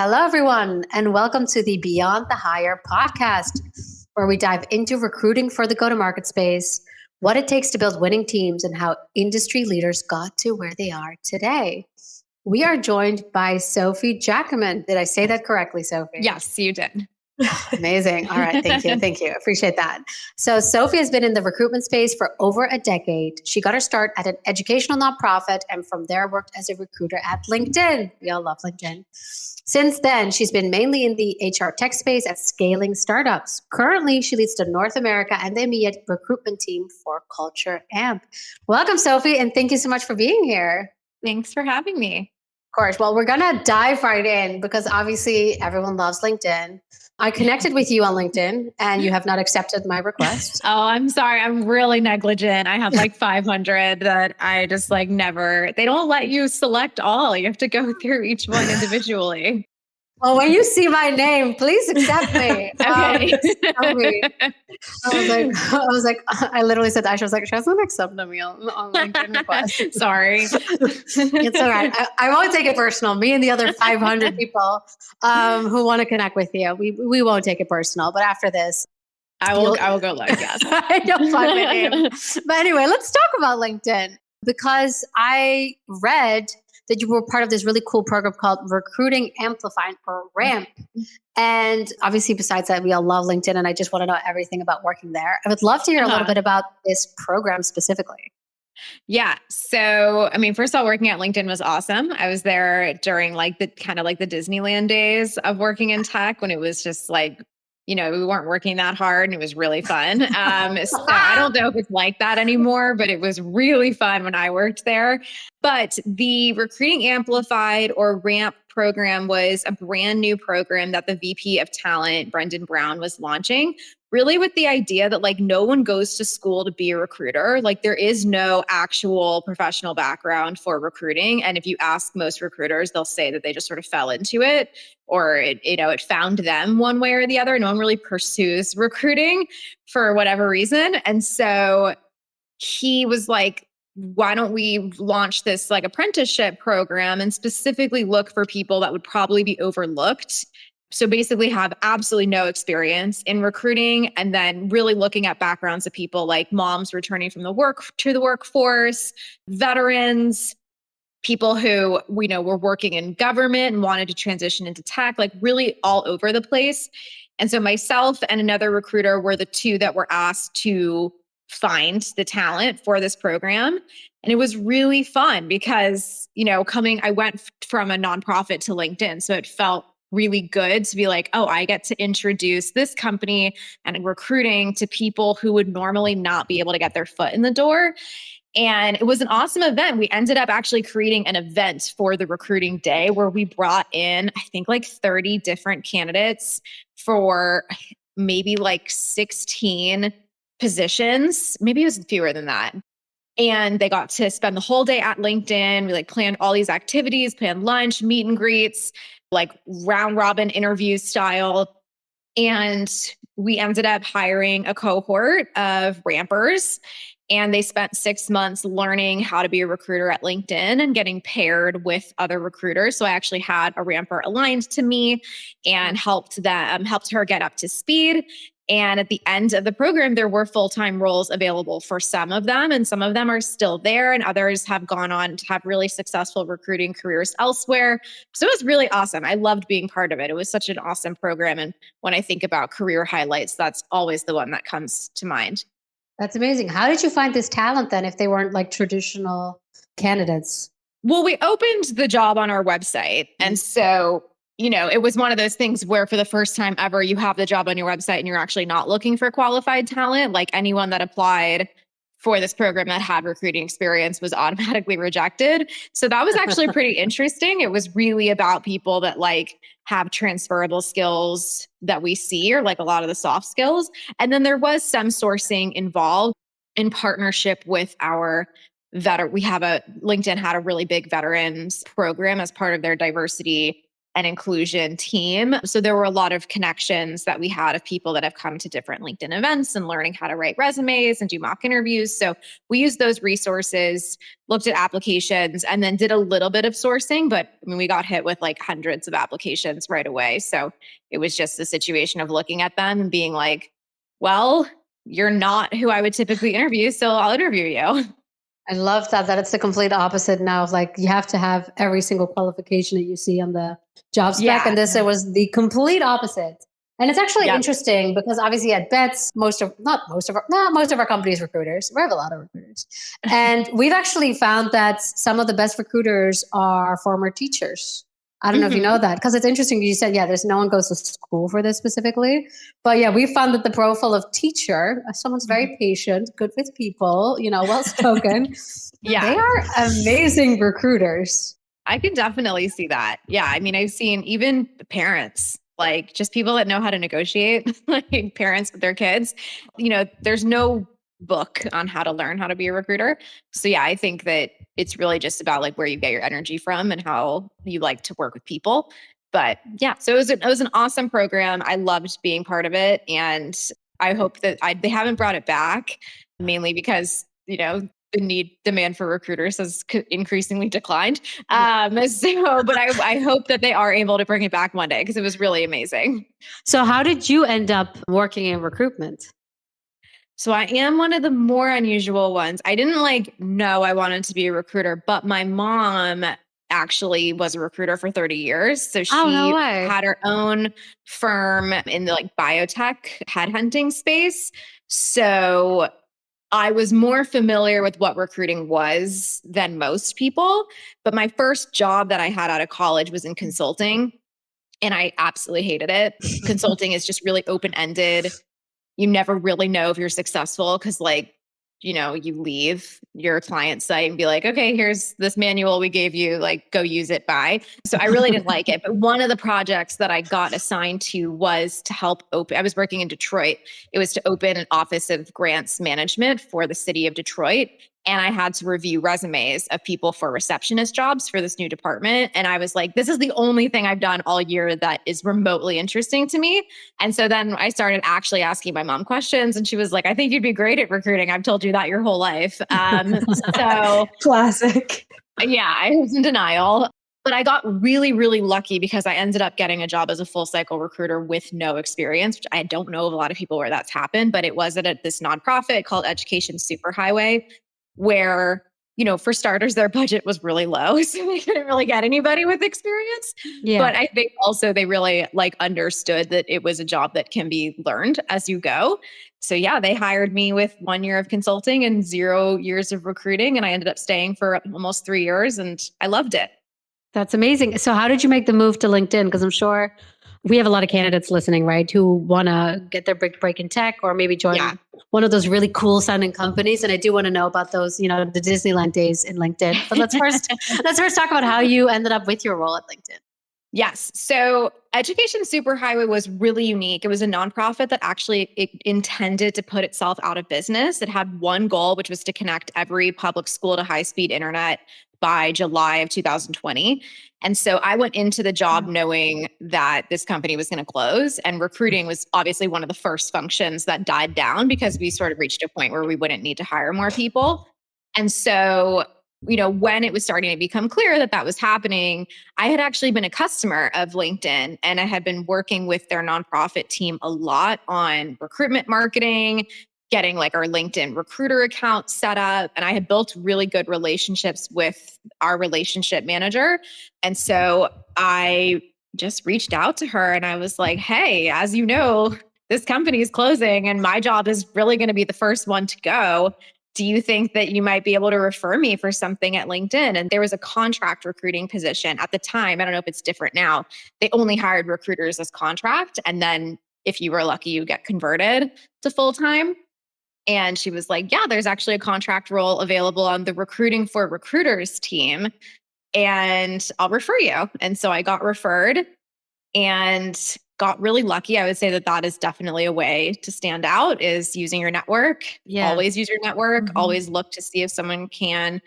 Hello, everyone, and welcome to the Beyond the Hire podcast, where we dive into recruiting for the go-to-market space, what it takes to build winning teams, and how industry leaders got to where they are today. We are joined by Sophie Giacoman. Did I say that correctly, Sophie? Yes, you did. Amazing. All right. Thank you. Thank you. Appreciate that. So Sophie has been in the recruitment space for over a decade. She got her start at an educational nonprofit and from there worked as a recruiter at LinkedIn. We all love LinkedIn. Since then, she's been mainly in the HR tech space at scaling startups. Currently, she leads the North America and the EMEA recruitment team for Culture Amp. Welcome, Sophie, and thank you so much for being here. Thanks for having me. Of course. Well, we're going to dive right in because obviously everyone loves LinkedIn. I connected with you on LinkedIn and you have not accepted my request. Oh, I'm sorry. I'm really negligent. I have like 500 that I just never, they don't let you select all. You have to go through each one individually. Well, when you see my name, please accept me. Okay. I literally said, Aisha was like, she doesn't accept me on LinkedIn request. Sorry. It's all right. I won't take it personal. Me and the other 500 people who want to connect with you, we won't take it personal. But after this, I will go look, yes. You'll find my name. But anyway, let's talk about LinkedIn because I read that you were part of this really cool program called Recruiting Amplified or RAMP. And obviously, besides that, we all love LinkedIn and I just want to know everything about working there. I would love to hear a little bit about this program specifically. Yeah. So, first of all, working at LinkedIn was awesome. I was there during the Disneyland days of working in tech when it was just we weren't working that hard and it was really fun. So I don't know if it's like that anymore, but it was really fun when I worked there. But the Recruiting Amplified or RAMP program was a brand new program that the VP of Talent, Brendan Brown, was launching, really with the idea that no one goes to school to be a recruiter. There is no actual professional background for recruiting. And if you ask most recruiters, they'll say that they just sort of fell into it or it found them one way or the other. No one really pursues recruiting for whatever reason. And so he was like, why don't we launch this apprenticeship program and specifically look for people that would probably be overlooked? So basically have absolutely no experience in recruiting and then really looking at backgrounds of people like moms returning from the workforce, veterans, people who were working in government and wanted to transition into tech, really all over the place. And so myself and another recruiter were the two that were asked to find the talent for this program. And it was really fun because, I went from a nonprofit to LinkedIn. So it felt really good to be like, oh, I get to introduce this company and recruiting to people who would normally not be able to get their foot in the door. And it was an awesome event. We ended up actually creating an event for the recruiting day where we brought in, I think 30 different candidates for maybe 16 positions. Maybe it was fewer than that. And they got to spend the whole day at LinkedIn. We planned all these activities, planned lunch, meet and greets, round robin interview style. And we ended up hiring a cohort of rampers. And they spent 6 months learning how to be a recruiter at LinkedIn and getting paired with other recruiters. So I actually had a ramper aligned to me and helped her get up to speed. And at the end of the program, there were full-time roles available for some of them, and some of them are still there, and others have gone on to have really successful recruiting careers elsewhere. So it was really awesome. I loved being part of it. It was such an awesome program. And when I think about career highlights, that's always the one that comes to mind. That's amazing. How did you find this talent then if they weren't traditional candidates? Well, we opened the job on our website. And so it was one of those things where for the first time ever, you have the job on your website and you're actually not looking for qualified talent. Anyone that applied for this program that had recruiting experience was automatically rejected. So that was actually pretty interesting. It was really about people that have transferable skills that we see or a lot of the soft skills. And then there was some sourcing involved in partnership with our LinkedIn had a really big veterans program as part of their diversity and inclusion team. So there were a lot of connections that we had of people that have come to different LinkedIn events and learning how to write resumes and do mock interviews. So we used those resources, looked at applications, and then did a little bit of sourcing. But I mean, we got hit with like hundreds of applications right away. So it was just a situation of looking at them and being like, well, you're not who I would typically interview, so I'll interview you. I love that it's the complete opposite now of like you have to have every single qualification that you see on the job spec. Yeah. And this it was the complete opposite. And it's actually Yep. interesting because obviously at Bets, most of our company's recruiters. We have a lot of recruiters. And we've actually found that some of the best recruiters are former teachers. I don't know if you know that, because it's interesting. You said, there's no one goes to school for this specifically. But yeah, we found that the profile of teacher, someone's very patient, good with people, well-spoken. Yeah. They are amazing recruiters. I can definitely see that. Yeah. I mean, I've seen even parents, like just people that know how to negotiate, like parents with their kids. There's no book on how to learn how to be a recruiter. So yeah, I think that it's really just about like where you get your energy from and how you like to work with people. But yeah, so it was an awesome program. I loved being part of it. And I hope that they haven't brought it back, mainly because, the demand for recruiters has increasingly declined. But I hope that they are able to bring it back one day because it was really amazing. So how did you end up working in recruitment? So I am one of the more unusual ones. I didn't know I wanted to be a recruiter, but my mom actually was a recruiter for 30 years. So she had her own firm in the biotech headhunting space. So I was more familiar with what recruiting was than most people. But my first job that I had out of college was in consulting, and I absolutely hated it. Consulting is just really open-ended. You never really know if you're successful because you leave your client site and be like, okay, here's this manual we gave you, go use it, bye. So I really didn't like it. But one of the projects that I got assigned to was to help open, I was working in Detroit. It was to open an office of grants management for the city of Detroit. And I had to review resumes of people for receptionist jobs for this new department. And I was like, this is the only thing I've done all year that is remotely interesting to me. And so then I started actually asking my mom questions. And she was like, I think you'd be great at recruiting. I've told you that your whole life. So classic. Yeah, I was in denial. But I got really, really lucky because I ended up getting a job as a full cycle recruiter with no experience, which I don't know of a lot of people where that's happened, but it was at this nonprofit called Education Superhighway, where, for starters, their budget was really low. So they couldn't really get anybody with experience. Yeah. But I think also they really understood that it was a job that can be learned as you go. So yeah, they hired me with 1 year of consulting and 0 years of recruiting. And I ended up staying for almost 3 years and I loved it. That's amazing. So how did you make the move to LinkedIn? Because I'm sure we have a lot of candidates listening, right, who want to get their big break in tech or maybe join one of those really cool sounding companies. And I do want to know about those, the Disneyland days in LinkedIn. But let's first talk about how you ended up with your role at LinkedIn. Yes. So Education Superhighway was really unique. It was a nonprofit that actually intended to put itself out of business. It had one goal, which was to connect every public school to high-speed internet by July of 2020. And so I went into the job knowing that this company was going to close, and recruiting was obviously one of the first functions that died down because we sort of reached a point where we wouldn't need to hire more people. And so, when it was starting to become clear that that was happening, I had actually been a customer of LinkedIn, and I had been working with their nonprofit team a lot on recruitment marketing, getting our LinkedIn recruiter account set up. And I had built really good relationships with our relationship manager. And so I just reached out to her and I was like, hey, as you know, this company is closing and my job is really going to be the first one to go. Do you think that you might be able to refer me for something at LinkedIn? And there was a contract recruiting position at the time. I don't know if it's different now. They only hired recruiters as contract. And then if you were lucky, you get converted to full-time. And she was like, yeah, there's actually a contract role available on the recruiting for recruiters team, and I'll refer you. And so I got referred and got really lucky. I would say that that is definitely a way to stand out, is using your network. Yeah. Always use your network. Mm-hmm. Always look to see if someone can,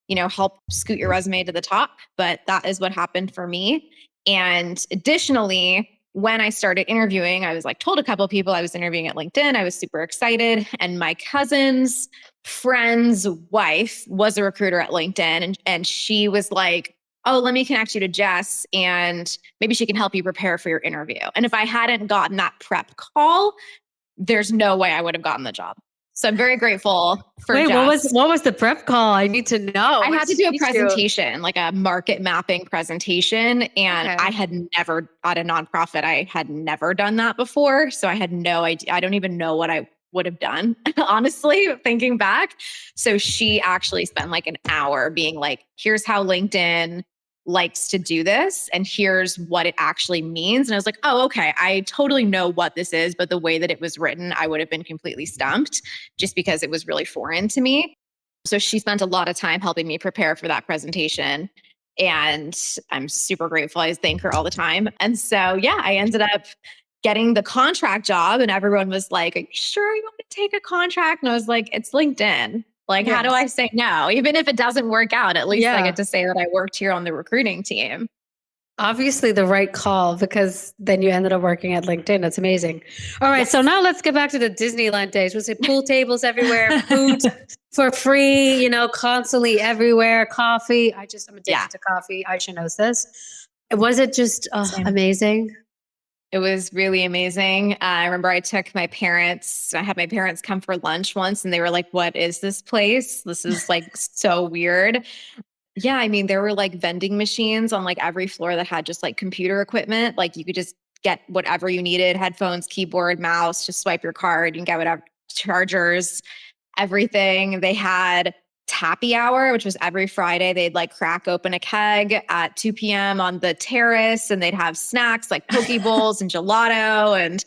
help scoot your resume to the top. But that is what happened for me. And additionally, when I started interviewing, I was like told a couple of people I was interviewing at LinkedIn. I was super excited. And my cousin's friend's wife was a recruiter at LinkedIn. And she was like, oh, let me connect you to Jess and maybe she can help you prepare for your interview. And if I hadn't gotten that prep call, there's no way I would have gotten the job. So I'm very grateful for Wait, Jess. what was the prep call? I need to know. I had to do a presentation, like a market mapping presentation. And I had never, at a nonprofit, I had never done that before. So I had no idea. I don't even know what I would have done, honestly, thinking back. So she actually spent like an hour being like, here's how LinkedIn likes to do this. And here's what it actually means. And I was like, oh, okay, I totally know what this is. But the way that it was written, I would have been completely stumped just because it was really foreign to me. So she spent a lot of time helping me prepare for that presentation. And I'm super grateful. I thank her all the time. And so, yeah, I ended up getting the contract job and everyone was like, are you sure you want to take a contract? And I was like, it's LinkedIn. Like, how do I say no? Even if it doesn't work out, at least I get to say that I worked here on the recruiting team. Obviously the right call because then you ended up working at LinkedIn. That's amazing. All right. So now let's get back to the Disneyland days. Was it pool tables everywhere, food for free, you know, constantly everywhere, coffee? I'm addicted to coffee. Aisha knows this. Was it just amazing? It was really amazing. I remember I had my parents come for lunch once and they were like, what is this place? This is like so weird. Yeah, I mean, there were like vending machines on like every floor that had just like computer equipment. Like you could just get whatever you needed, headphones, keyboard, mouse, just swipe your card and get whatever, chargers, everything. They had Tappy Hour, which was every Friday. They'd like crack open a keg at 2 p.m. on the terrace and they'd have snacks like poke bowls and gelato and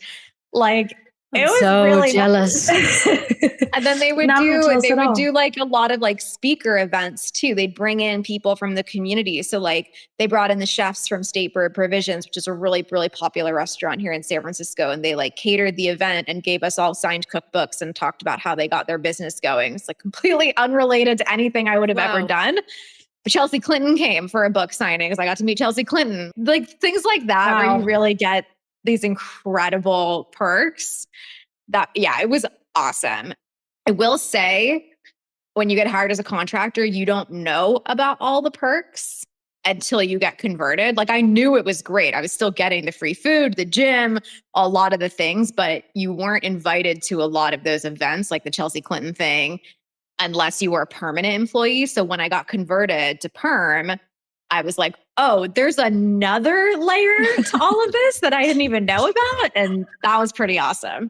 like it was so really jealous. And then they would do like a lot of like speaker events too. They'd bring in people from the community. So like they brought in the chefs from State Bird Provisions, which is a really, really popular restaurant here in San Francisco. And they like catered the event and gave us all signed cookbooks and talked about how they got their business going. It's like completely unrelated to anything I would have ever done. But Chelsea Clinton came for a book signing because I got to meet Chelsea Clinton. Like things like that where you really get these incredible perks. It was awesome. I will say, when you get hired as a contractor, you don't know about all the perks until you get converted. Like I knew it was great. I was still getting the free food, the gym, a lot of the things, but you weren't invited to a lot of those events, like the Chelsea Clinton thing, unless you were a permanent employee. So when I got converted to perm, I was like, oh, there's another layer to all of this that I didn't even know about. And that was pretty awesome.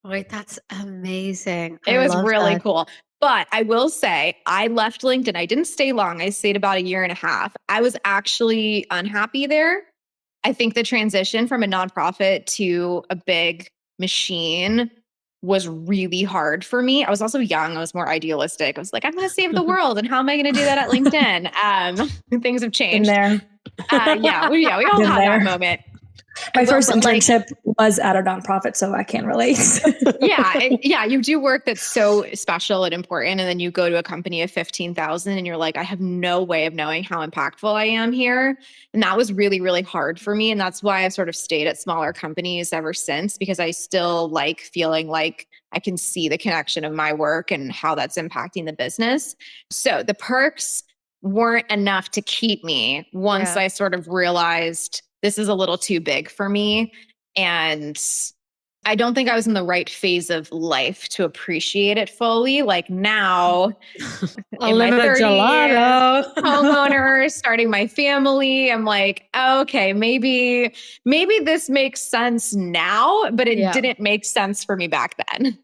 Wait, that's amazing. It was really cool. But I will say, I left LinkedIn. I didn't stay long. I stayed about 1.5 years. I was actually unhappy there. I think the transition from a nonprofit to a big machine was really hard for me. I was also young. I was more idealistic. I was like, I'm going to save the world. And how am I going to do that at LinkedIn? Things have changed. In there. We all had that moment. My first internship was at a nonprofit, so I can relate. You do work that's so special and important. And then you go to a company of 15,000 and you're like, I have no way of knowing how impactful I am here. And that was really, really hard for me. And that's why I've sort of stayed at smaller companies ever since, because I still like feeling like I can see the connection of my work and how that's impacting the business. So the perks weren't enough to keep me once I sort of realized this is a little too big for me. And I don't think I was in the right phase of life to appreciate it fully. Like now, in my 30s, homeowner, starting my family, I'm like, okay, maybe this makes sense now, but it didn't make sense for me back then.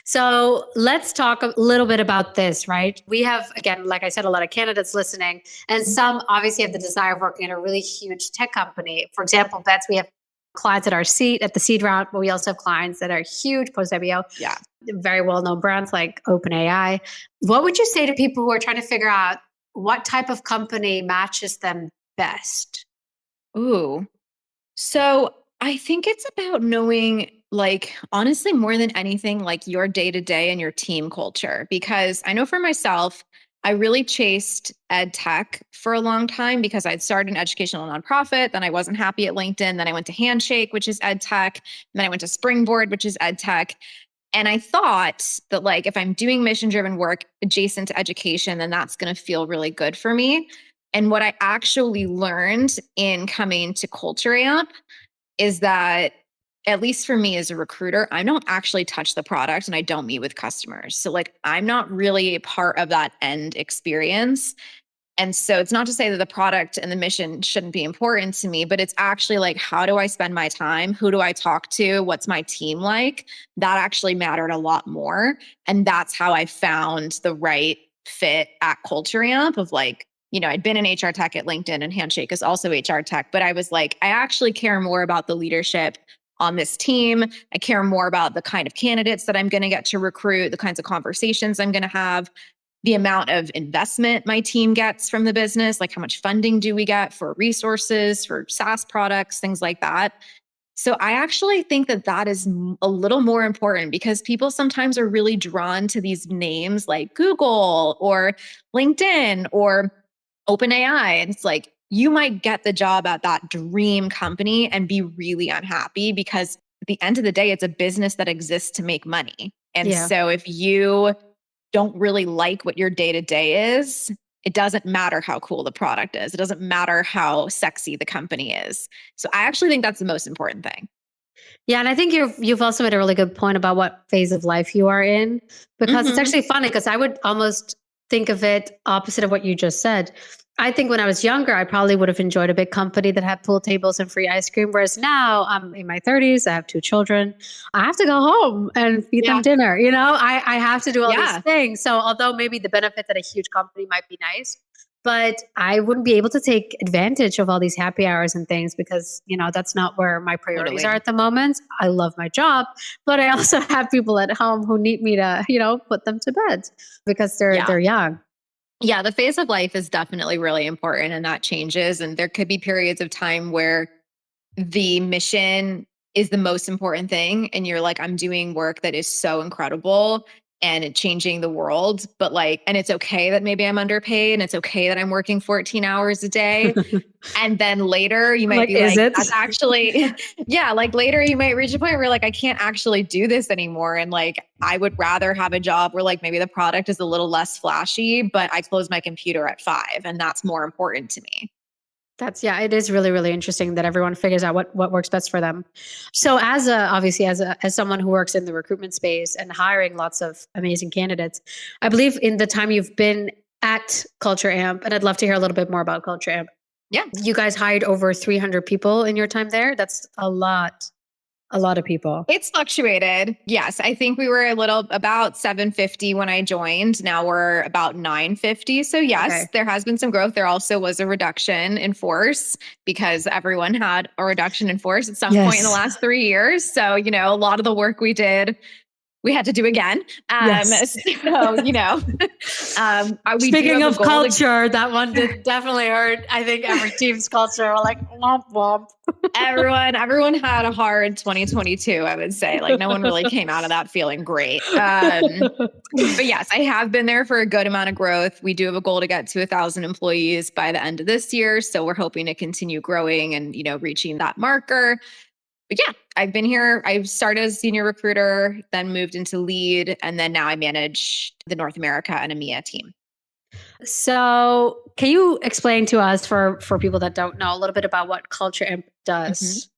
So let's talk a little bit about this, right? We have, again, like I said, a lot of candidates listening, and some obviously have the desire of working at a really huge tech company. For example, we have clients at the seed round, but we also have clients that are huge post-IPO. Yeah. Very well-known brands like OpenAI. What would you say to people who are trying to figure out what type of company matches them best? Ooh. So I think it's about knowing, like, honestly, more than anything, like your day-to-day and your team culture. Because I know for myself, I really chased ed tech for a long time because I'd started an educational nonprofit. Then I wasn't happy at LinkedIn. Then I went to Handshake, which is ed tech. And then I went to Springboard, which is ed tech. And I thought that like, if I'm doing mission driven work adjacent to education, then that's going to feel really good for me. And what I actually learned in coming to Culture Amp is that, at least for me as a recruiter, I don't actually touch the product and I don't meet with customers. So like, I'm not really a part of that end experience. And so it's not to say that the product and the mission shouldn't be important to me, but it's actually like, how do I spend my time? Who do I talk to? What's my team like? That actually mattered a lot more. And that's how I found the right fit at Culture Amp of like, I'd been in HR tech at LinkedIn, and Handshake is also HR tech, but I was like, I actually care more about the leadership on this team. I care more about the kind of candidates that I'm going to get to recruit, the kinds of conversations I'm going to have, the amount of investment my team gets from the business, like how much funding do we get for resources, for SaaS products, things like that. So I actually think that that is a little more important because people sometimes are really drawn to these names like Google or LinkedIn or OpenAI. And it's like, you might get the job at that dream company and be really unhappy because at the end of the day, it's a business that exists to make money. And so if you don't really like what your day-to-day is, it doesn't matter how cool the product is. It doesn't matter how sexy the company is. So I actually think that's the most important thing. Yeah, and I think you've also made a really good point about what phase of life you are in, because it's actually funny because I would almost think of it opposite of what you just said. I think when I was younger, I probably would have enjoyed a big company that had pool tables and free ice cream. Whereas now I'm in my 30s, I have 2 children. I have to go home and feed them dinner. I have to do all these things. So although maybe the benefits at a huge company might be nice, but I wouldn't be able to take advantage of all these happy hours and things because, that's not where my priorities are at the moment. I love my job, but I also have people at home who need me to, put them to bed because they're young. Yeah, the phase of life is definitely really important and that changes. And there could be periods of time where the mission is the most important thing. And you're like, I'm doing work that is so incredible and changing the world. But like, and it's okay that maybe I'm underpaid and it's okay that I'm working 14 hours a day. And then later you might be like, that's actually, like later you might reach a point where like, I can't actually do this anymore. And like, I would rather have a job where like maybe the product is a little less flashy, but I close my computer at 5 and that's more important to me. It is really, really interesting that everyone figures out what works best for them. So as someone who works in the recruitment space and hiring lots of amazing candidates, I believe in the time you've been at Culture Amp, and I'd love to hear a little bit more about Culture Amp. Yeah. You guys hired over 300 people in your time there. That's a lot of people. It's fluctuated. Yes. I think we were about 750 when I joined. Now we're about 950. So yes, there has been some growth. There also was a reduction in force because everyone had a reduction in force at some point in the last 3 years. So, a lot of the work we did, we had to do again. Speaking of culture, that one did definitely hurt. I think every team's culture were like, womp womp. Everyone had a hard 2022, I would say. Like no one really came out of that feeling great. But yes, I have been there for a good amount of growth. We do have a goal to get to 1,000 employees by the end of this year. So we're hoping to continue growing and, reaching that marker. But yeah, I've been here. I started as a senior recruiter, then moved into lead, and then now I manage the North America and EMEA team. So can you explain to us, for people that don't know, a little bit about what Culture Amp does?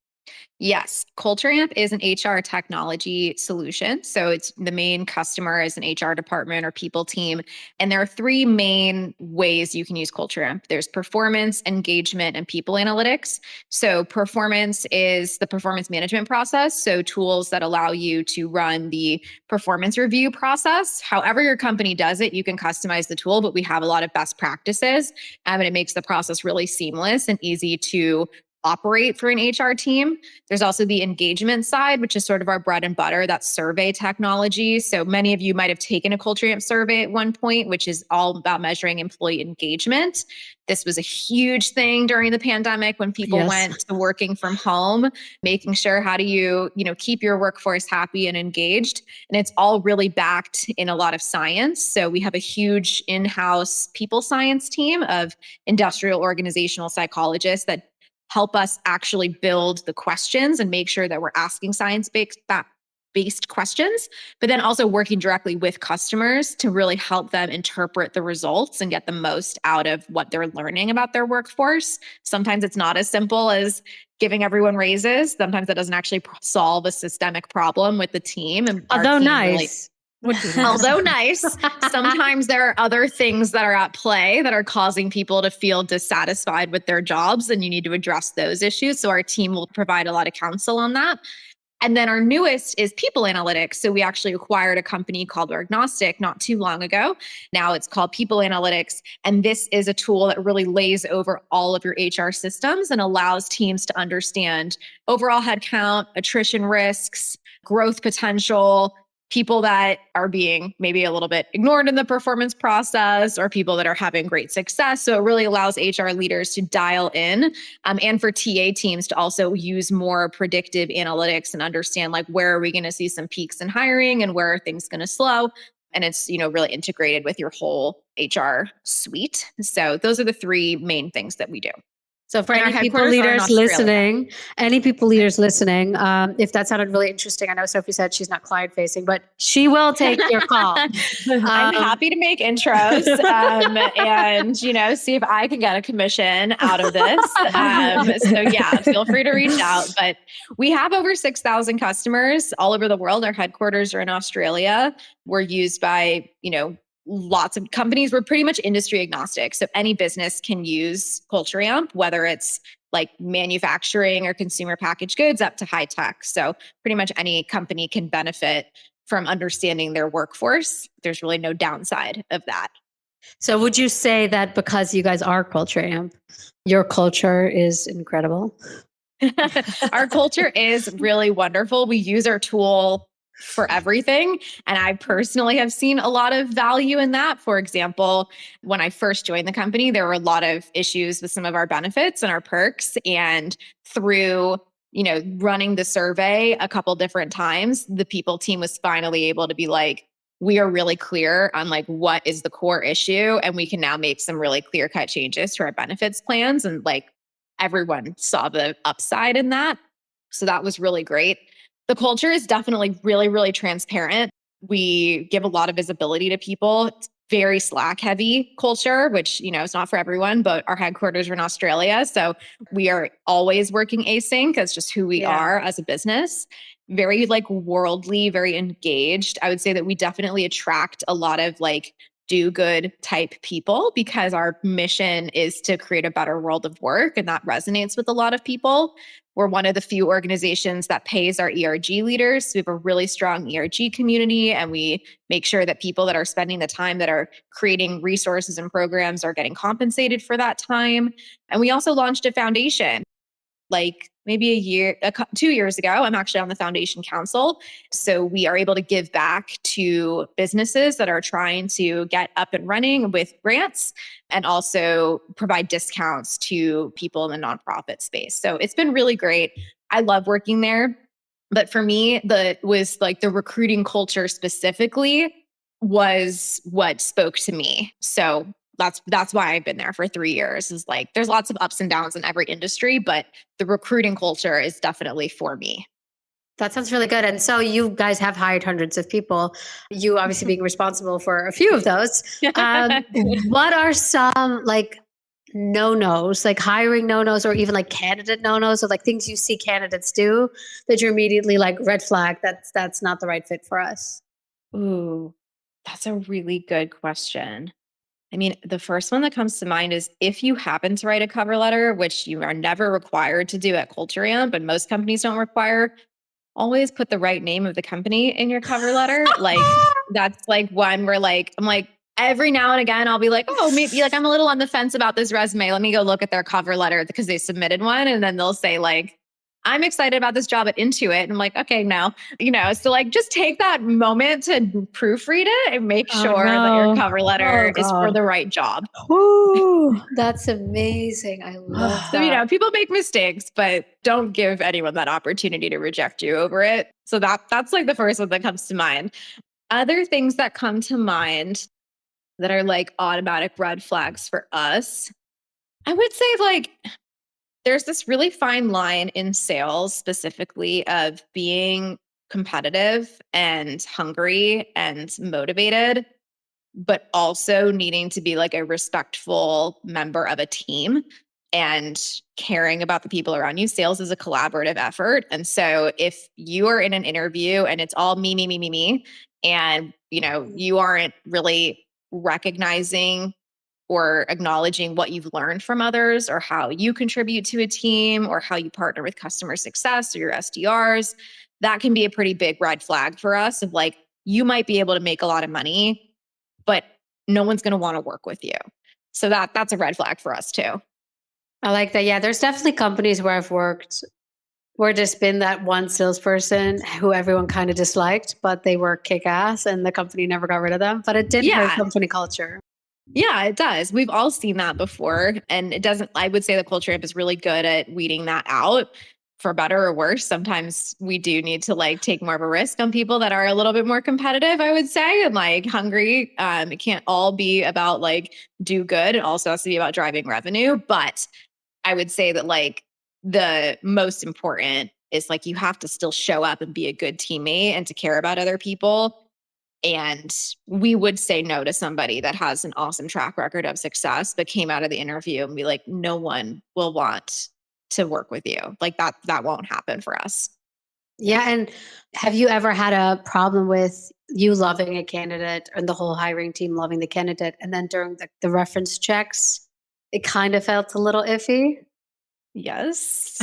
Yes. Culture Amp is an HR technology solution. So it's the main customer is an HR department or people team. And there are 3 main ways you can use Culture Amp. There's performance, engagement, and people analytics. So performance is the performance management process. So tools that allow you to run the performance review process. However your company does it, you can customize the tool, but we have a lot of best practices and it makes the process really seamless and easy to operate for an HR team. There's also the engagement side, which is sort of our bread and butter, that's survey technology. So many of you might have taken a Culture Amp survey at one point, which is all about measuring employee engagement. This was a huge thing during the pandemic when people went to working from home, making sure how do you keep your workforce happy and engaged. And it's all really backed in a lot of science. So we have a huge in-house people science team of industrial organizational psychologists that help us actually build the questions and make sure that we're asking science-based questions, but then also working directly with customers to really help them interpret the results and get the most out of what they're learning about their workforce. Sometimes it's not as simple as giving everyone raises. Sometimes that doesn't actually solve a systemic problem with the team. And although nice. Although nice, sometimes there are other things that are at play that are causing people to feel dissatisfied with their jobs, and you need to address those issues. So our team will provide a lot of counsel on that. And then our newest is people analytics. So we actually acquired a company called Agnostic not too long ago. Now it's called People Analytics. And this is a tool that really lays over all of your HR systems and allows teams to understand overall headcount, attrition risks, growth potential, people that are being maybe a little bit ignored in the performance process, or people that are having great success. So it really allows HR leaders to dial in, and for TA teams to also use more predictive analytics and understand like where are we going to see some peaks in hiring and where are things going to slow. And it's really integrated with your whole HR suite. So those are the three main things that we do. So for any people leaders listening, if that sounded really interesting, I know Sophie said she's not client facing, but she will take your call. I'm happy to make intros and, see if I can get a commission out of this. So yeah, feel free to reach out. But we have over 6,000 customers all over the world. Our headquarters are in Australia. We're used by, lots of companies. We're pretty much industry agnostic. So any business can use Culture Amp, whether it's like manufacturing or consumer packaged goods up to high tech. So pretty much any company can benefit from understanding their workforce. There's really no downside of that. So would you say that because you guys are Culture Amp, your culture is incredible? Our culture is really wonderful. We use our tool for everything. And I personally have seen a lot of value in that. For example, when I first joined the company, there were a lot of issues with some of our benefits and our perks. And through, running the survey a couple different times, the people team was finally able to be like, we are really clear on like what is the core issue. And we can now make some really clear cut changes to our benefits plans. And like everyone saw the upside in that. So that was really great. The culture is definitely really, really transparent. We give a lot of visibility to people. It's very Slack heavy culture, which, is not for everyone, but our headquarters are in Australia. So we are always working async. That's just who we are as a business. Very like worldly, very engaged. I would say that we definitely attract a lot of like do good type people because our mission is to create a better world of work. And that resonates with a lot of people. We're one of the few organizations that pays our ERG leaders. So we have a really strong ERG community, and we make sure that people that are spending the time that are creating resources and programs are getting compensated for that time. And we also launched a foundation like maybe 2 years ago. I'm actually on the foundation council. So we are able to give back to businesses that are trying to get up and running with grants and also provide discounts to people in the nonprofit space. So it's been really great. I love working there. But for me, the recruiting culture specifically was what spoke to me. So that's why I've been there for 3 years. Is like there's lots of ups and downs in every industry, but the recruiting culture is definitely for me. That sounds really good. And so you guys have hired hundreds of people. You obviously being responsible for a few of those. What are some like no-nos, like hiring no-nos, or even like candidate no-nos, or like things you see candidates do that you're immediately like red flag, that's not the right fit for us? Ooh, that's a really good question. I mean, the first one that comes to mind is if you happen to write a cover letter, which you are never required to do at Culture Amp, but most companies don't require, always put the right name of the company in your cover letter. Like that's like one where like, I'm like, every now and again, I'll be like, oh, maybe like I'm a little on the fence about this resume. Let me go look at their cover letter because they submitted one. And then they'll say like, I'm excited about this job at Intuit. And I'm like, okay, no, so like just take that moment to proofread it and make sure that your cover letter is for the right job. Ooh, that's amazing. I love that. So, people make mistakes, but don't give anyone that opportunity to reject you over it. So that's like the first one that comes to mind. Other things that come to mind that are like automatic red flags for us, I would say like there's this really fine line in sales specifically of being competitive and hungry and motivated, but also needing to be like a respectful member of a team and caring about the people around you. Sales is a collaborative effort. And so if you are in an interview and it's all me, me, me, me, me, and you aren't really recognizing or acknowledging what you've learned from others or how you contribute to a team or how you partner with customer success or your SDRs, that can be a pretty big red flag for us of like, you might be able to make a lot of money, but no one's going to want to work with you. So that's a red flag for us too. I like that. Yeah, there's definitely companies where I've worked where there's been that one salesperson who everyone kind of disliked, but they were kick-ass and the company never got rid of them. But it did hurt company culture. Yeah, it does. We've all seen that before. And I would say the culture app is really good at weeding that out for better or worse. Sometimes we do need to like take more of a risk on people that are a little bit more competitive, I would say, and like hungry. It can't all be about like do good. It also has to be about driving revenue. But I would say that like the most important is like you have to still show up and be a good teammate and to care about other people. And we would say no to somebody that has an awesome track record of success, but came out of the interview and be like, no one will want to work with you. Like that won't happen for us. Yeah. And have you ever had a problem with you loving a candidate and the whole hiring team loving the candidate, and then during the reference checks, it kind of felt a little iffy? Yes.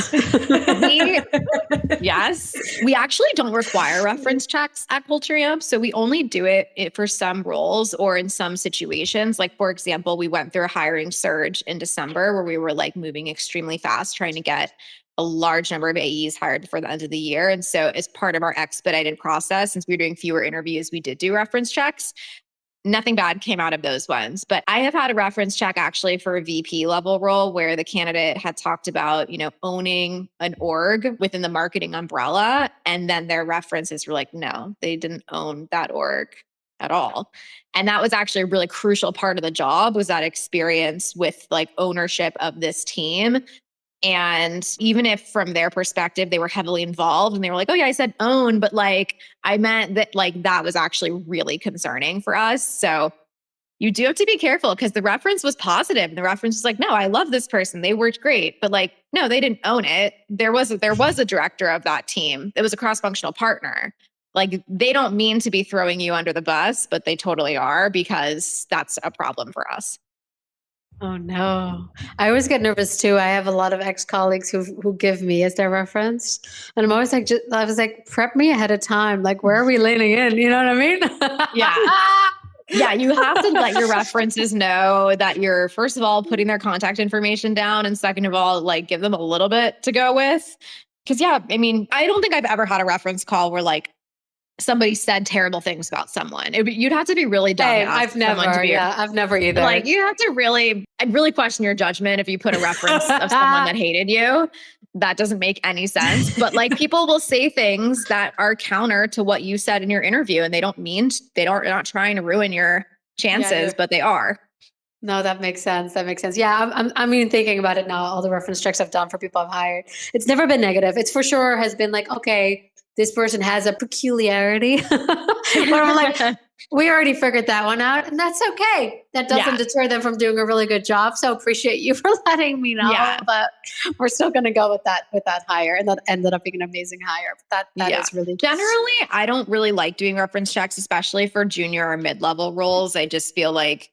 Yes. We actually don't require reference checks at Culture Amp. So we only do it for some roles or in some situations. Like, for example, we went through a hiring surge in December where we were like moving extremely fast, trying to get a large number of AEs hired before the end of the year. And so as part of our expedited process, since we were doing fewer interviews, we did do reference checks. Nothing bad came out of those ones, but I have had a reference check actually for a VP level role where the candidate had talked about, owning an org within the marketing umbrella. And then their references were like, no, they didn't own that org at all. And that was actually a really crucial part of the job, was that experience with like ownership of this team. And even if from their perspective, they were heavily involved and they were like, oh yeah, I said own, but like, I meant that like, that was actually really concerning for us. So you do have to be careful because the reference was positive. And the reference was like, no, I love this person. They worked great, but like, no, they didn't own it. There was a director of that team. It was a cross-functional partner. Like they don't mean to be throwing you under the bus, but they totally are, because that's a problem for us. Oh no. I always get nervous too. I have a lot of ex-colleagues who give me as their reference. And I'm always like, I was like, prep me ahead of time. Like, where are we leaning in? You know what I mean? Yeah. Yeah. You have to let your references know that you're, first of all, putting their contact information down. And second of all, like give them a little bit to go with. Cause yeah, I mean, I don't think I've ever had a reference call where like somebody said terrible things about someone. You'd have to be really dumb. Hey, I've never either. Like you have to I'd really question your judgment if you put a reference of someone that hated you. That doesn't make any sense. But like people will say things that are counter to what you said in your interview, and they're not trying to ruin your chances, but they are. No, that makes sense. Yeah, I mean, thinking about it now, all the reference checks I've done for people I've hired, it's never been negative. It's for sure has been like, okay, this person has a peculiarity. But I'm like, we already figured that one out, and that's okay. That doesn't deter them from doing a really good job. So appreciate you for letting me know. Yeah. But we're still going to go with that hire, and that ended up being an amazing hire. But that is really generally, I don't really like doing reference checks, especially for junior or mid-level roles. I just feel like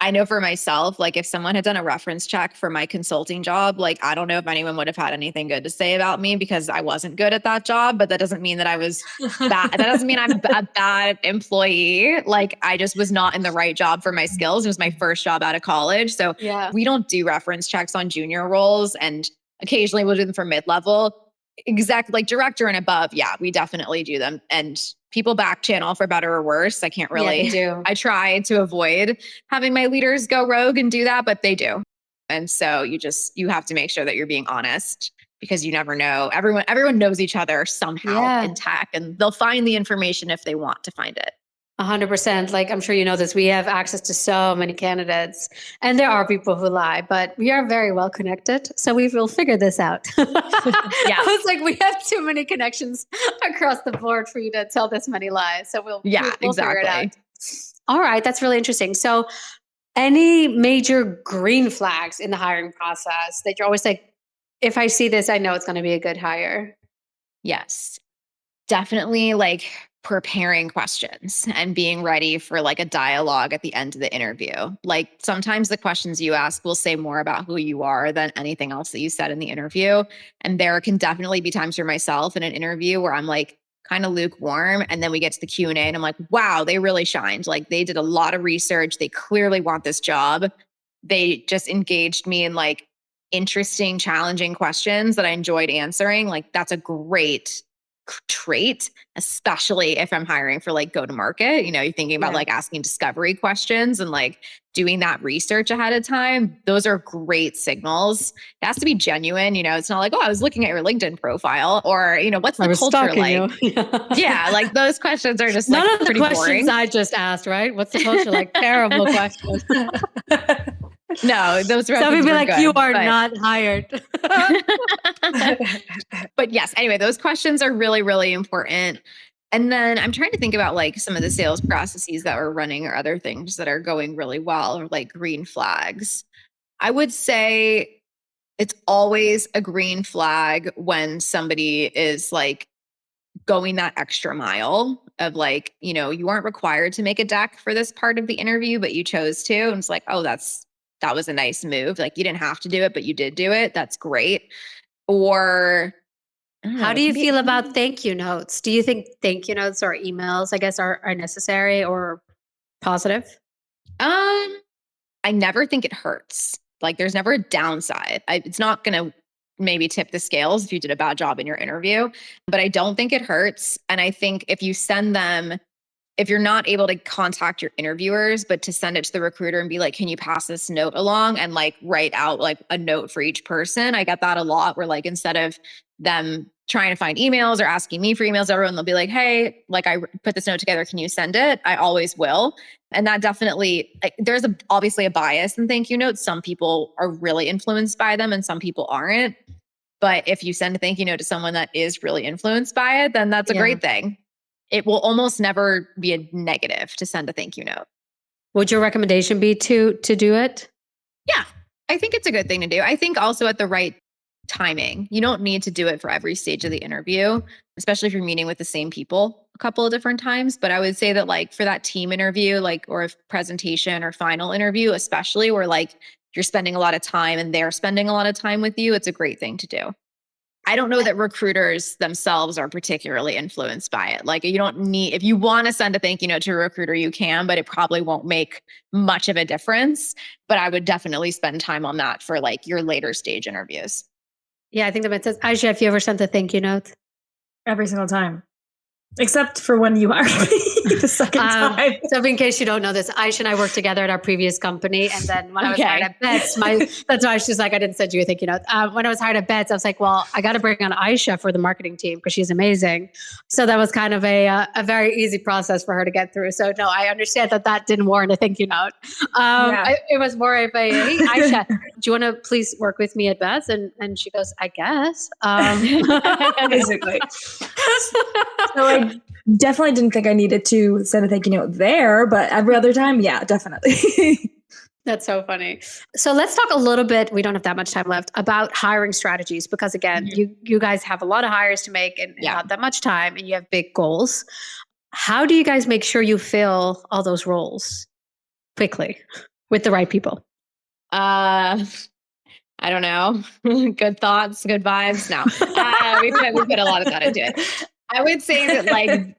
I know for myself, like if someone had done a reference check for my consulting job, like I don't know if anyone would have had anything good to say about me because I wasn't good at that job, but that doesn't mean that I was bad. That doesn't mean I'm a bad employee. Like I just was not in the right job for my skills. It was my first job out of college. So Yeah. we don't do reference checks on junior roles, and occasionally we'll do them for mid-level. Exactly, like director and above. Yeah, we definitely do them. And people back channel for better or worse. I can't really, they do. I try to avoid having my leaders go rogue and do that, but they do. And so you have to make sure that you're being honest because you never know. Everyone knows each other somehow in tech, and they'll find the information if they want to find it. 100%. Like, I'm sure you know this, we have access to so many candidates, and there are people who lie, but we are very well connected. So we will figure this out. Yeah. I was like, we have too many connections across the board for you to tell this many lies. So we'll exactly. figure it out. All right. That's really interesting. So any major green flags in the hiring process that you're always like, if I see this, I know it's going to be a good hire? Yes, definitely like preparing questions and being ready for like a dialogue at the end of the interview. Like sometimes the questions you ask will say more about who you are than anything else that you said in the interview. And there can definitely be times for myself in an interview where I'm like kind of lukewarm. And then we get to the Q&A and I'm like, wow, they really shined. Like they did a lot of research. They clearly want this job. They just engaged me in like interesting, challenging questions that I enjoyed answering. Like that's a great trait, especially if I'm hiring for like go to market. You know, you're thinking about like asking discovery questions and like doing that research ahead of time. Those are great signals. It has to be genuine. You know, it's not like, oh, I was looking at your LinkedIn profile, or, you know, what's the culture like? Yeah, like those questions are just none like of the pretty questions boring. I just asked, right? What's the culture like? Terrible questions. No, those Some people be like, good, you are not hired. But yes, anyway, those questions are really, really important. And then I'm trying to think about like some of the sales processes that we're running or other things that are going really well or like green flags. I would say it's always a green flag when somebody is like going that extra mile of like, you know, you aren't required to make a deck for this part of the interview, but you chose to. And it's like, oh, that was a nice move. Like you didn't have to do it, but you did do it. That's great. Or how do you feel about thank you notes? Do you think thank you notes or emails, I guess, are necessary or positive? I never think it hurts. Like there's never a downside. It's not going to maybe tip the scales if you did a bad job in your interview, but I don't think it hurts. And I think if you send them, if you're not able to contact your interviewers, but to send it to the recruiter and be like, can you pass this note along, and like write out like a note for each person. I get that a lot where like, instead of them trying to find emails or asking me for emails, everyone, they'll be like, hey, like I put this note together. Can you send it? I always will. And that definitely, like, there's obviously a bias in thank you notes. Some people are really influenced by them and some people aren't. But if you send a thank you note to someone that is really influenced by it, then that's a great thing. It will almost never be a negative to send a thank you note. Would your recommendation be to do it? Yeah, I think it's a good thing to do. I think also at the right timing. You don't need to do it for every stage of the interview, especially if you're meeting with the same people a couple of different times. But I would say that like for that team interview, like, or a presentation or final interview, especially where like you're spending a lot of time and they're spending a lot of time with you, it's a great thing to do. I don't know that recruiters themselves are particularly influenced by it. Like you don't need, if you want to send a thank you note to a recruiter, you can, but it probably won't make much of a difference. But I would definitely spend time on that for like your later stage interviews. Yeah, I think that makes sense. Ayse, have you ever sent a thank you note? Every single time. Except for when you hired me the second time. So in case you don't know this, Ayse and I worked together at our previous company. And then when I was hired at Bets, that's why she's like, I didn't send you a thank you note. When I was hired at Bets, I was like, well, I got to bring on Ayse for the marketing team because she's amazing. So that was kind of a very easy process for her to get through. So no, I understand that didn't warrant a thank you note. It was more of a, hey, Ayse, do you want to please work with me at Bets? And she goes, I guess. Basically. So I definitely didn't think I needed to send a thank you note there, but every other time, yeah, definitely. That's so funny. So let's talk a little bit, we don't have that much time left, about hiring strategies, because again, you guys have a lot of hires to make and not that much time, and you have big goals. How do you guys make sure you fill all those roles quickly? with the right people? I don't know. Good thoughts, good vibes. No, we put a lot of thought into it. I would say that I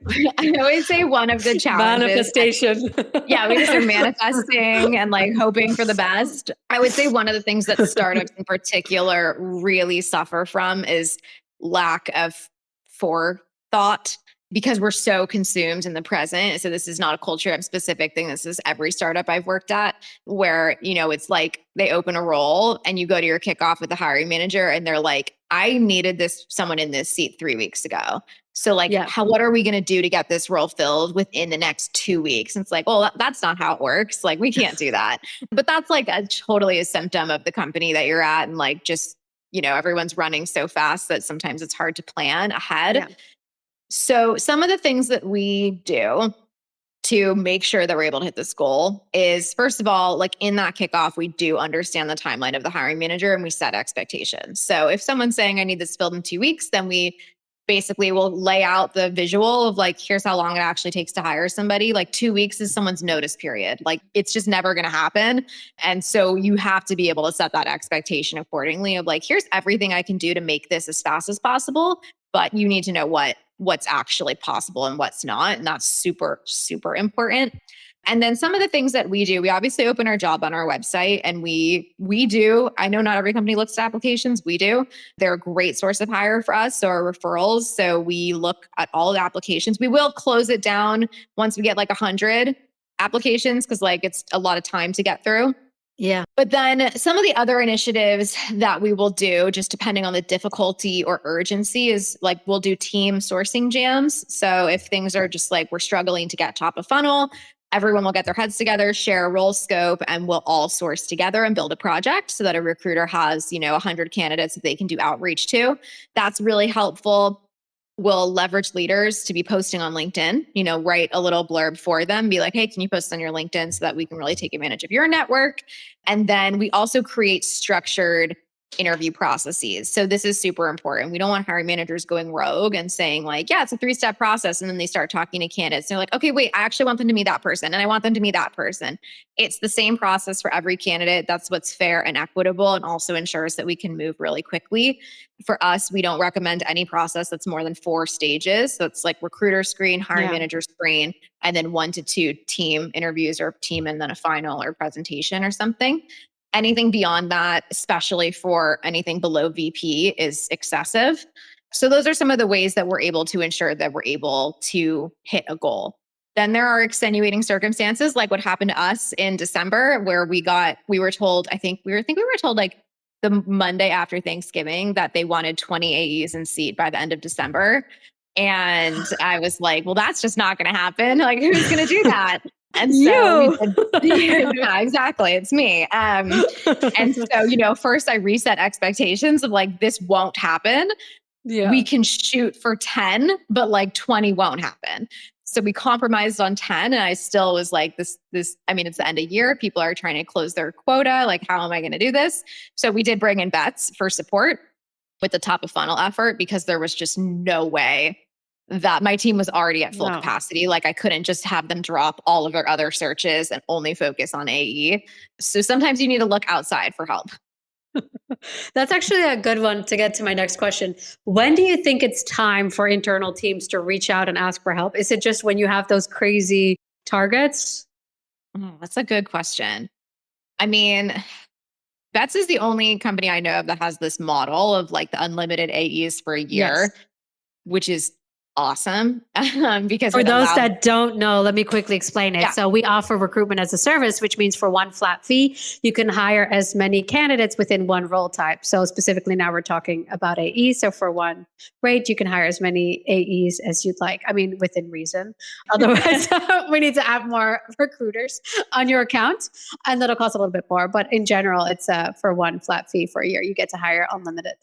would say one of the challenges. Manifestation. Yeah, we just are manifesting and like hoping for the best. I would say one of the things that startups in particular really suffer from is lack of forethought because we're so consumed in the present. So this is not a culture specific thing. This is every startup I've worked at where, it's like they open a role and you go to your kickoff with the hiring manager and they're like, I needed someone in this seat 3 weeks ago. So like, what are we going to do to get this role filled within the next 2 weeks? And it's like, well, that's not how it works. Like, we can't do that. But that's like totally a symptom of the company that you're at. And like, just, everyone's running so fast that sometimes it's hard to plan ahead. Yeah. So some of the things that we do to make sure that we're able to hit this goal is, first of all, like in that kickoff, we do understand the timeline of the hiring manager and we set expectations. So if someone's saying I need this filled in 2 weeks, then we basically will lay out the visual of like, here's how long it actually takes to hire somebody. Like 2 weeks is someone's notice period. Like it's just never going to happen. And so you have to be able to set that expectation accordingly of like, here's everything I can do to make this as fast as possible, but you need to know what's actually possible and what's not. And that's super, super important. And then some of the things that we do, we obviously open our job on our website and we do, I know not every company looks at applications, we do. They're a great source of hire for us. So our referrals. So we look at all the applications. We will close it down once we get like 100 applications because like it's a lot of time to get through. Yeah. But then some of the other initiatives that we will do, just depending on the difficulty or urgency, is like we'll do team sourcing jams. So if things are just like we're struggling to get top of funnel, everyone will get their heads together, share a role scope, and we'll all source together and build a project so that a recruiter has, 100 candidates that they can do outreach to. That's really helpful. We'll leverage leaders to be posting on LinkedIn, write a little blurb for them, be like, hey, can you post on your LinkedIn so that we can really take advantage of your network? And then we also create structured interview processes. So this is super important. We don't want hiring managers going rogue and saying like, yeah, it's a 3-step process. And then they start talking to candidates. They're like, okay, wait, I actually want them to meet that person. And I want them to meet that person. It's the same process for every candidate. That's what's fair and equitable and also ensures that we can move really quickly. For us, we don't recommend any process that's more than 4 stages. So it's like recruiter screen, hiring manager screen, and then 1 to 2 team interviews or team and then a final or presentation or something. Anything beyond that, especially for anything below VP, is excessive. So those are some of the ways that we're able to ensure that we're able to hit a goal. Then there are extenuating circumstances like what happened to us in December where we were told like the Monday after Thanksgiving that they wanted 20 AEs in seat by the end of December. And I was like, well, that's just not going to happen. Like, who's going to do that? And so yeah, exactly. It's me. And so, first I reset expectations of like, this won't happen. Yeah. We can shoot for 10, but like 20 won't happen. So we compromised on 10 and I still was like it's the end of year. People are trying to close their quota. Like, how am I going to do this? So we did bring in bets for support with the top of funnel effort because there was just no way that my team was already at full capacity. Like I couldn't just have them drop all of their other searches and only focus on AE. So sometimes you need to look outside for help. That's actually a good one to get to my next question. When do you think it's time for internal teams to reach out and ask for help? Is it just when you have those crazy targets? Oh, that's a good question. I mean, Bets is the only company I know of that has this model of like the unlimited AEs for a year, which is awesome. Because for those that don't know, let me quickly explain it. Yeah. So we offer recruitment as a service, which means for one flat fee, you can hire as many candidates within one role type. So specifically now we're talking about AE. So for one rate, you can hire as many AEs as you'd like. I mean, within reason. Otherwise, we need to add more recruiters on your account and that'll cost a little bit more. But in general, it's for one flat fee for a year. You get to hire unlimited.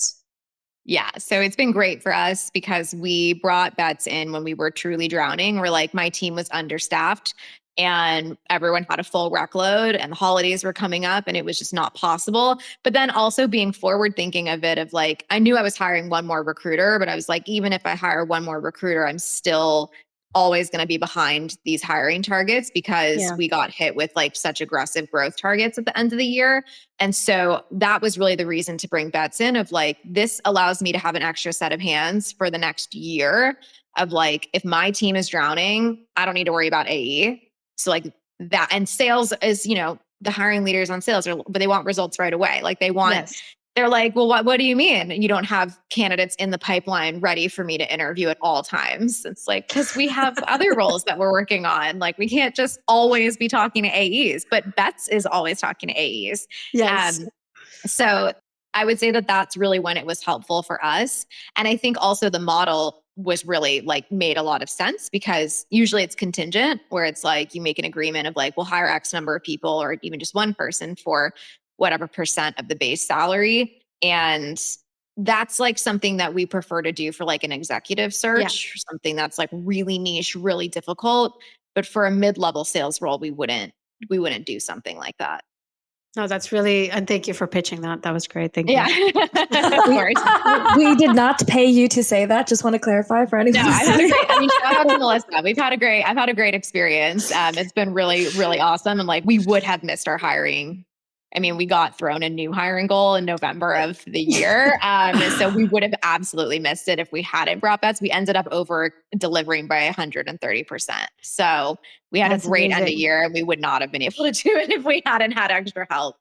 Yeah. So it's been great for us because we brought Bets in when we were truly drowning. We're like, my team was understaffed and everyone had a full workload and the holidays were coming up and it was just not possible. But then also being forward thinking of it of like, I knew I was hiring one more recruiter, but I was like, even if I hire one more recruiter, I'm still always going to be behind these hiring targets because we got hit with like such aggressive growth targets at the end of the year. And so that was really the reason to bring Bets in of like, this allows me to have an extra set of hands for the next year of like, if my team is drowning, I don't need to worry about AE. So like that, and sales is, you know, the hiring leaders on sales but they want results right away. Like they want, they're like, well, what do you mean you don't have candidates in the pipeline ready for me to interview at all times? It's like, because we have other roles that we're working on. Like we can't just always be talking to AEs, but Bets is always talking to AEs. Yes. So I would say that that's really when it was helpful for us. And I think also the model was really like made a lot of sense because usually it's contingent where it's like you make an agreement of like, we'll hire X number of people or even just one person for whatever percent of the base salary. And that's like something that we prefer to do for like an executive search, something that's like really niche, really difficult. But for a mid-level sales role, we wouldn't do something like that. No, that's really, and thank you for pitching that. That was great. Thank you. Yeah. Of course. We did not pay you to say that. Just want to clarify for anyone. No, shout out to Melissa. I've had a great experience. It's been really, really awesome. And like, we would have missed our hiring. I mean, we got thrown a new hiring goal in November of the year. So we would have absolutely missed it if we hadn't brought Bets. We ended up over delivering by 130%. So we had a great end of year and we would not have been able to do it if we hadn't had extra help.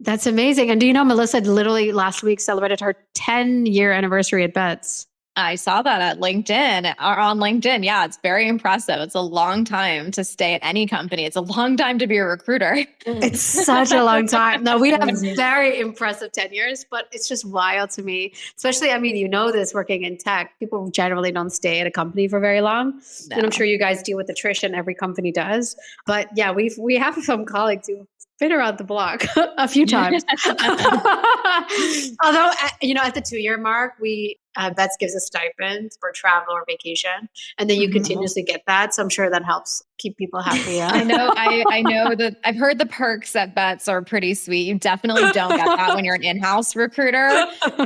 That's amazing. And do you know, Melissa literally last week celebrated her 10-year anniversary at Bets. I saw that at LinkedIn or on LinkedIn. Yeah, it's very impressive. It's a long time to stay at any company. It's a long time to be a recruiter. It's such a long time. No, we have very impressive 10 years, but it's just wild to me. Especially, I mean, you know this working in tech, people generally don't stay at a company for very long. No. And I'm sure you guys deal with attrition. Every company does. But yeah, we have some colleagues who been around the block a few times. Although, you know, at the 2-year mark, Bets gives a stipend for travel or vacation, and then you continuously get that. So I'm sure that helps keep people happy. I know that I've heard the perks at Bets are pretty sweet. You definitely don't get that when you're an in-house recruiter.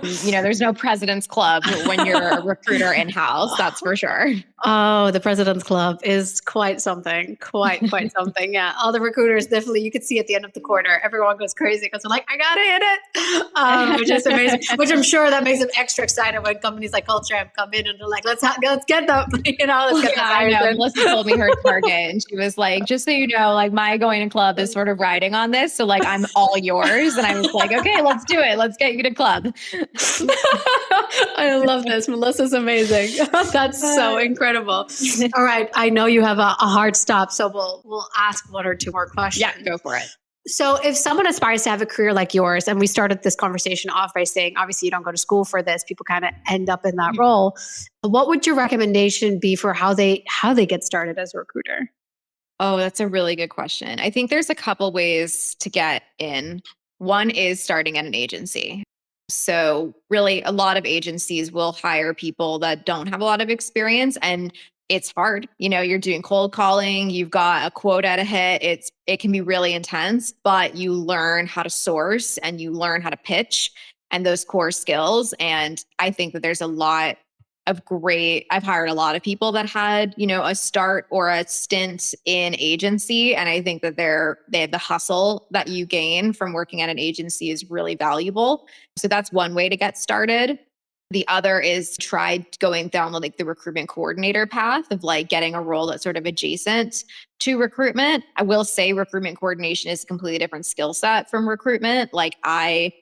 You know, there's no President's Club when you're a recruiter in-house. That's for sure. Oh, the President's Club is quite something. Quite something. Yeah. All the recruiters definitely, you could see at the end of the quarter, everyone goes crazy because they're like, I got to hit it. Which is amazing. Which I'm sure that makes them extra excited when companies like Culture come in and they're like, let's get them, you know, let's get them. I know. Melissa told me her target and she was like, just so you know, like my going to club is sort of riding on this. So like, I'm all yours. And I was like, okay, let's do it. Let's get you to club. I love this. Melissa's amazing. That's so incredible. All right. I know you have a hard stop, so we'll ask one or two more questions. Yeah, go for it. So if someone aspires to have a career like yours, and we started this conversation off by saying, obviously you don't go to school for this, people kind of end up in that role. What would your recommendation be for how they get started as a recruiter? Oh, that's a really good question. I think there's a couple ways to get in. One is starting at an agency. So really a lot of agencies will hire people that don't have a lot of experience, and it's hard. You know, you're doing cold calling, you've got a quota to hit. It can be really intense, but you learn how to source and you learn how to pitch and those core skills. And I think that there's a lot of I've hired a lot of people that had, you know, a start or a stint in agency. And I think that they have the hustle that you gain from working at an agency is really valuable. So that's one way to get started. The other is try going down like the recruitment coordinator path of like getting a role that's sort of adjacent to recruitment. I will say recruitment coordination is a completely different skill set from recruitment. Like I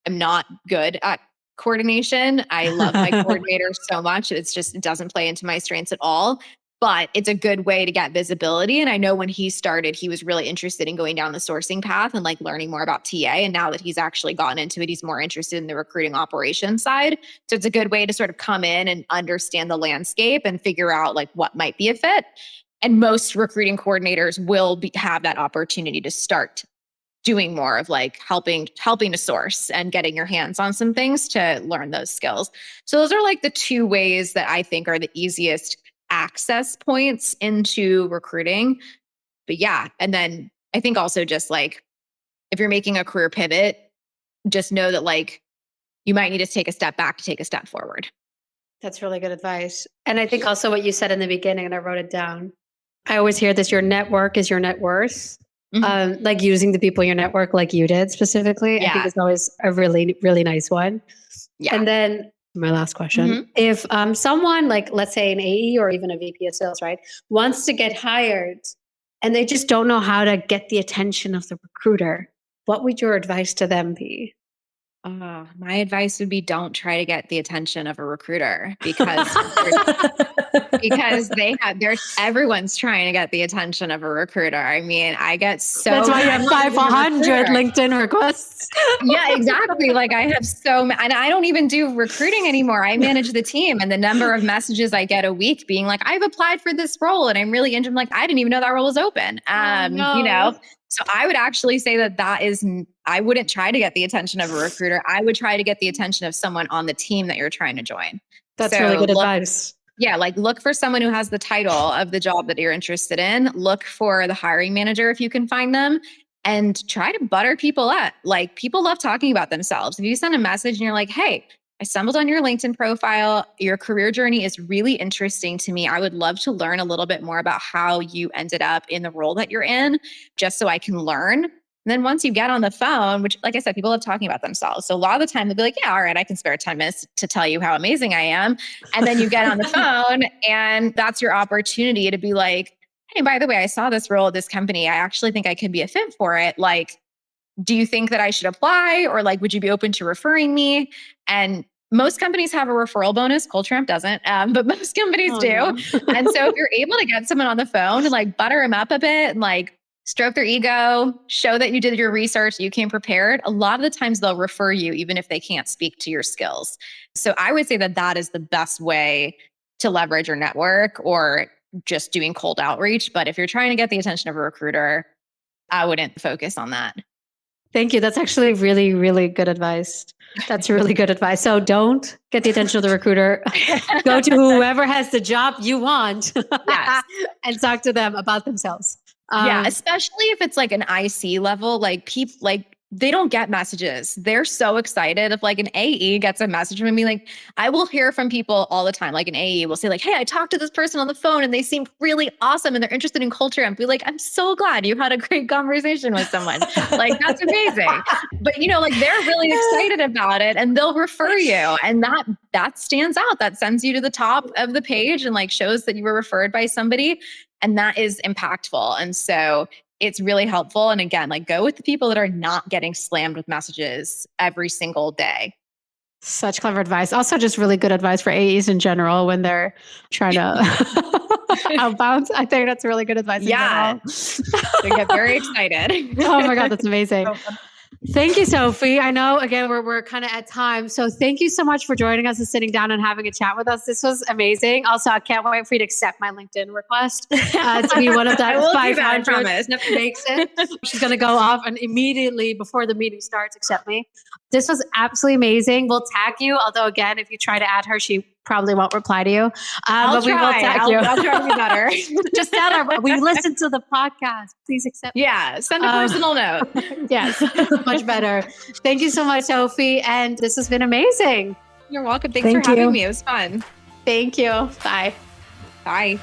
am not good at coordination. I love my coordinator so much. It doesn't play into my strengths at all. But it's a good way to get visibility. And I know when he started, he was really interested in going down the sourcing path and like learning more about TA. And now that he's actually gotten into it, he's more interested in the recruiting operations side. So it's a good way to sort of come in and understand the landscape and figure out like what might be a fit. And most recruiting coordinators will have that opportunity to start doing more of like helping to source and getting your hands on some things to learn those skills. So those are like the two ways that I think are the easiest access points into recruiting. But yeah, and then I think also just like if you're making a career pivot, just know that like you might need to take a step back to take a step forward. That's really good advice. And I think also what you said in the beginning, and I wrote it down. I always hear this, your network is your net worth. Like using the people in your network like you did specifically. I think it's always a really, really nice one. Yeah. And then my last question, if someone like, let's say an AE or even a VP of sales, right, wants to get hired and they just don't know how to get the attention of the recruiter, what would your advice to them be? My advice would be don't try to get the attention of a recruiter because everyone's trying to get the attention of a recruiter. I mean, I get so that's why you have 500 LinkedIn requests. Yeah, exactly. Like I have and I don't even do recruiting anymore. I manage the team, and the number of messages I get a week being like, I've applied for this role and I'm really interested. I'm like, I didn't even know that role was open. You know, so I would actually say I wouldn't try to get the attention of a recruiter. I would try to get the attention of someone on the team that you're trying to join. That's really good advice. Yeah. Like look for someone who has the title of the job that you're interested in. Look for the hiring manager if you can find them, and try to butter people up. Like people love talking about themselves. If you send a message and you're like, hey, I stumbled on your LinkedIn profile. Your career journey is really interesting to me. I would love to learn a little bit more about how you ended up in the role that you're in, just so I can learn. And then once you get on the phone, which like I said, people love talking about themselves. So a lot of the time they'll be like, yeah, all right, I can spare 10 minutes to tell you how amazing I am. And then you get on the phone and that's your opportunity to be like, hey, by the way, I saw this role at this company. I actually think I could be a fit for it. Like, do you think that I should apply? Or like, would you be open to referring me? And most companies have a referral bonus. Coldtramp doesn't, but most companies do. No. And so if you're able to get someone on the phone and like butter them up a bit and like stroke their ego, show that you did your research, you came prepared, a lot of the times they'll refer you even if they can't speak to your skills. So I would say that that is the best way to leverage your network, or just doing cold outreach. But if you're trying to get the attention of a recruiter, I wouldn't focus on that. Thank you. That's actually really, really good advice. That's really good advice. So don't get the attention of the recruiter. Go to whoever has the job you want and talk to them about themselves. Yeah, especially if it's like an IC level, like people they don't get messages. They're so excited if like an AE gets a message from me. Like I will hear from people all the time. Like an AE will say like, hey, I talked to this person on the phone and they seemed really awesome and they're interested in culture. And be like, I'm so glad you had a great conversation with someone. Like that's amazing. But you know, like they're really excited about it and they'll refer you. And that stands out. That sends you to the top of the page and like shows that you were referred by somebody. And that is impactful. And so it's really helpful. And again, like go with the people that are not getting slammed with messages every single day. Such clever advice. Also just really good advice for AEs in general when they're trying to outbound. I think that's really good advice. Yeah. They get very excited. Oh my God, that's amazing. Thank you, Sophie. I know, again, we're kind of at time. So thank you so much for joining us and sitting down and having a chat with us. This was amazing. Also, I can't wait for you to accept my LinkedIn request to be one of that 500 that makes it. She's going to go off and immediately before the meeting starts, accept me. This was absolutely amazing. We'll tag you. Although, again, if you try to add her, she probably won't reply to you. But we will tag you. I'll try to be better. Just tell her, we listened to the podcast. Please accept me. Yeah, send a personal note. Yes, much better. Thank you so much, Sophie. And this has been amazing. You're welcome. Thanks for having me. It was fun. Thank you. Bye. Bye.